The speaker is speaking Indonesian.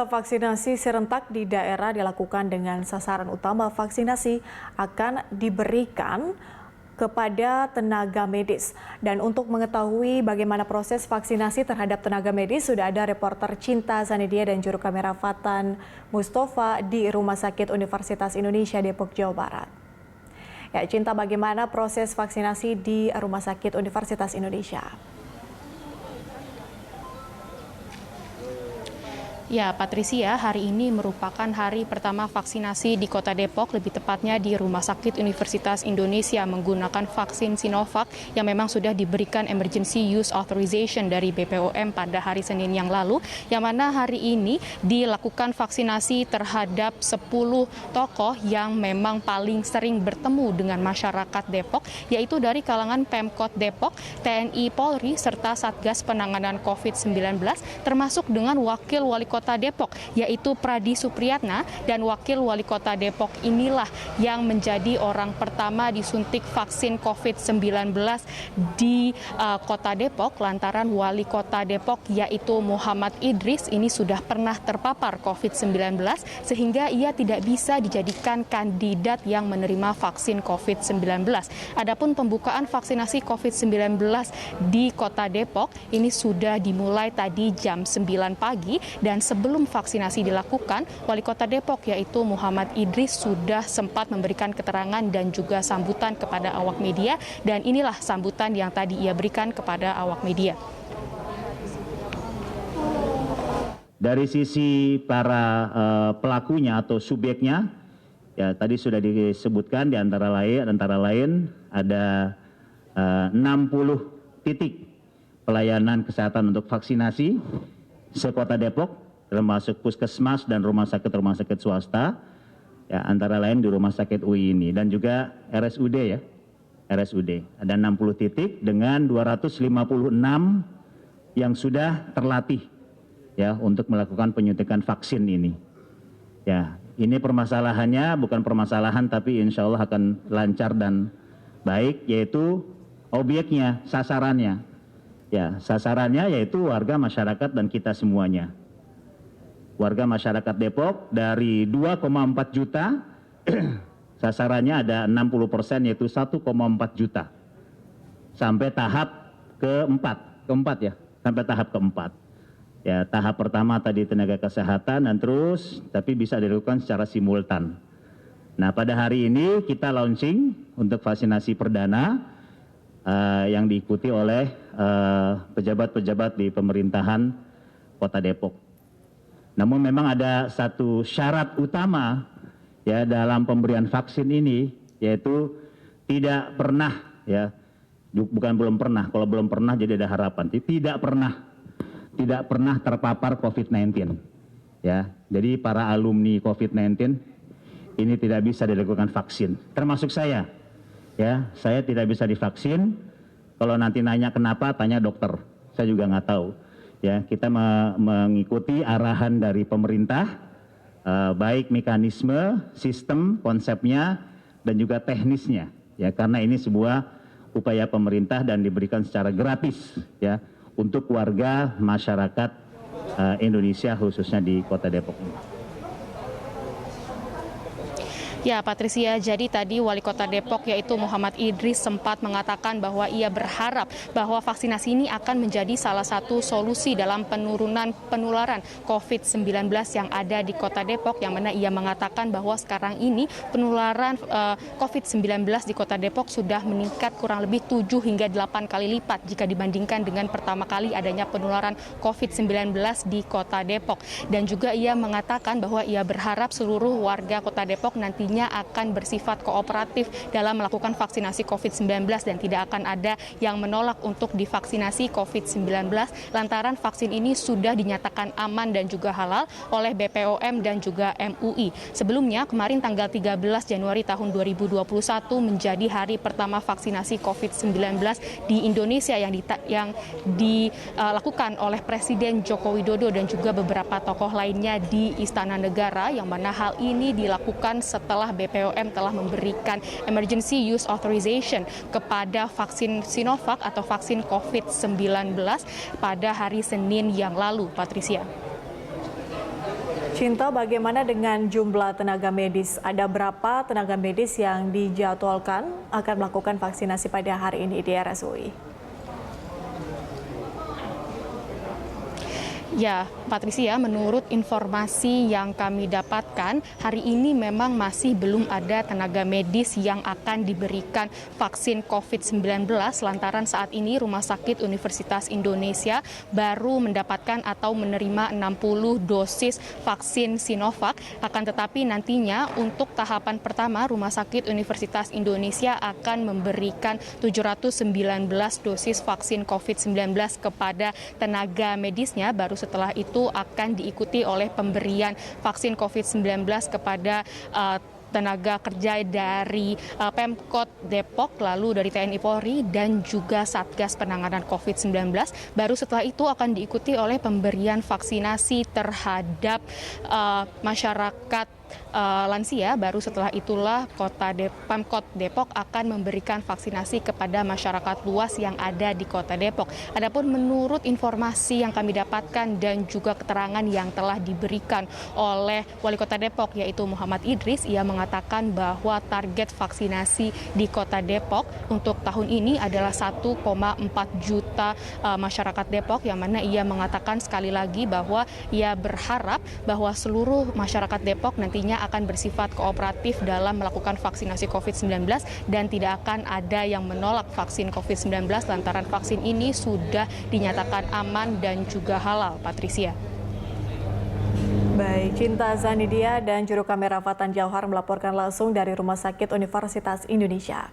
Vaksinasi serentak di daerah dilakukan dengan sasaran utama vaksinasi akan diberikan kepada tenaga medis. Dan untuk mengetahui bagaimana proses vaksinasi terhadap tenaga medis, sudah ada reporter Cinta Zanedia dan juru kamera Fatan Mustafa di Rumah Sakit Universitas Indonesia Depok, Jawa Barat. Ya, Cinta, bagaimana proses vaksinasi di Rumah Sakit Universitas Indonesia? Ya, Patricia, hari ini merupakan hari pertama vaksinasi di Kota Depok, lebih tepatnya di Rumah Sakit Universitas Indonesia menggunakan vaksin Sinovac yang memang sudah diberikan emergency use authorization dari BPOM pada hari Senin yang lalu, yang mana hari ini dilakukan vaksinasi terhadap 10 tokoh yang memang paling sering bertemu dengan masyarakat Depok, yaitu dari kalangan Pemkot Depok, TNI Polri, serta Satgas Penanganan COVID-19, termasuk dengan Wakil Wali Kota Depok, yaitu Pradi Supriyatna, dan Wakil Wali Kota Depok inilah yang menjadi orang pertama disuntik vaksin COVID-19 di Kota Depok, lantaran Wali Kota Depok yaitu Muhammad Idris ini sudah pernah terpapar COVID-19 sehingga ia tidak bisa dijadikan kandidat yang menerima vaksin COVID-19. Adapun pembukaan vaksinasi COVID-19 di Kota Depok ini sudah dimulai tadi jam 9 pagi, dan sebelum vaksinasi dilakukan, Wali Kota Depok yaitu Muhammad Idris sudah sempat memberikan keterangan dan juga sambutan kepada awak media, dan inilah sambutan yang tadi ia berikan kepada awak media. Dari sisi para pelakunya atau subjeknya, ya tadi sudah disebutkan di antara lain ada 60 titik pelayanan kesehatan untuk vaksinasi se-Kota Depok, termasuk puskesmas dan rumah sakit swasta, ya antara lain di Rumah Sakit UI ini, dan juga RSUD ya, RSUD. Ada 60 titik dengan 256 yang sudah terlatih ya untuk melakukan penyuntikan vaksin ini. Ya, ini permasalahannya bukan permasalahan, tapi insya Allah akan lancar dan baik, yaitu objeknya, sasarannya. Ya, sasarannya yaitu warga masyarakat dan kita semuanya. Warga masyarakat Depok dari 2,4 juta, sasarannya ada 60%, yaitu 1,4 juta. Sampai tahap keempat ya, sampai tahap keempat. Ya, tahap pertama tadi tenaga kesehatan dan terus, tapi bisa dilakukan secara simultan. Nah, pada hari ini kita launching untuk vaksinasi perdana yang diikuti oleh pejabat-pejabat di pemerintahan Kota Depok. Namun memang ada satu syarat utama ya dalam pemberian vaksin ini, yaitu tidak pernah ya, bukan belum pernah, kalau belum pernah jadi ada harapan, tidak pernah terpapar COVID-19 ya. Jadi para alumni COVID-19 ini tidak bisa dilakukan vaksin, termasuk saya ya, saya tidak bisa divaksin. Kalau nanti nanya kenapa, tanya dokter, saya juga nggak tahu. Ya, kita mengikuti arahan dari pemerintah, baik mekanisme, sistem, konsepnya, dan juga teknisnya. Ya, karena ini sebuah upaya pemerintah dan diberikan secara gratis ya untuk warga masyarakat Indonesia, khususnya di Kota Depok. Ya, Patricia, jadi tadi Wali Kota Depok yaitu Muhammad Idris sempat mengatakan bahwa ia berharap bahwa vaksinasi ini akan menjadi salah satu solusi dalam penurunan penularan COVID-19 yang ada di Kota Depok, yang mana ia mengatakan bahwa sekarang ini penularan COVID-19 di Kota Depok sudah meningkat kurang lebih 7 hingga 8 kali lipat jika dibandingkan dengan pertama kali adanya penularan COVID-19 di Kota Depok. Dan juga ia mengatakan bahwa ia berharap seluruh warga Kota Depok nanti akan bersifat kooperatif dalam melakukan vaksinasi COVID-19 dan tidak akan ada yang menolak untuk divaksinasi COVID-19 lantaran vaksin ini sudah dinyatakan aman dan juga halal oleh BPOM dan juga MUI. Sebelumnya kemarin tanggal 13 Januari tahun 2021 menjadi hari pertama vaksinasi COVID-19 di Indonesia yang dilakukan oleh Presiden Joko Widodo dan juga beberapa tokoh lainnya di Istana Negara, yang mana hal ini dilakukan setelah BPOM telah memberikan emergency use authorization kepada vaksin Sinovac atau vaksin COVID-19 pada hari Senin yang lalu, Patricia. Cinta, bagaimana dengan jumlah tenaga medis? Ada berapa tenaga medis yang dijadwalkan akan melakukan vaksinasi pada hari ini di RSUI? Ya, Patricia, menurut informasi yang kami dapatkan, hari ini memang masih belum ada tenaga medis yang akan diberikan vaksin COVID-19 lantaran saat ini Rumah Sakit Universitas Indonesia baru mendapatkan atau menerima 60 dosis vaksin Sinovac. Akan tetapi nantinya untuk tahapan pertama Rumah Sakit Universitas Indonesia akan memberikan 719 dosis vaksin COVID-19 kepada tenaga medisnya. Baru setelah itu akan diikuti oleh pemberian vaksin COVID-19 kepada tenaga kerja dari Pemkot Depok, lalu dari TNI Polri dan juga Satgas Penanganan COVID-19. Baru setelah itu akan diikuti oleh pemberian vaksinasi terhadap masyarakat lansia. Baru setelah itulah Pemkot Depok akan memberikan vaksinasi kepada masyarakat luas yang ada di Kota Depok. Adapun menurut informasi yang kami dapatkan dan juga keterangan yang telah diberikan oleh Wali Kota Depok yaitu Muhammad Idris, ia mengatakan bahwa target vaksinasi di Kota Depok untuk tahun ini adalah 1,4 juta masyarakat Depok, yang mana ia mengatakan sekali lagi bahwa ia berharap bahwa seluruh masyarakat Depok nantinya akan bersifat kooperatif dalam melakukan vaksinasi COVID-19 dan tidak akan ada yang menolak vaksin COVID-19 lantaran vaksin ini sudah dinyatakan aman dan juga halal. Patricia. Baik, Cinta Zanidia dan juru kamera Fatan Jauhar melaporkan langsung dari Rumah Sakit Universitas Indonesia.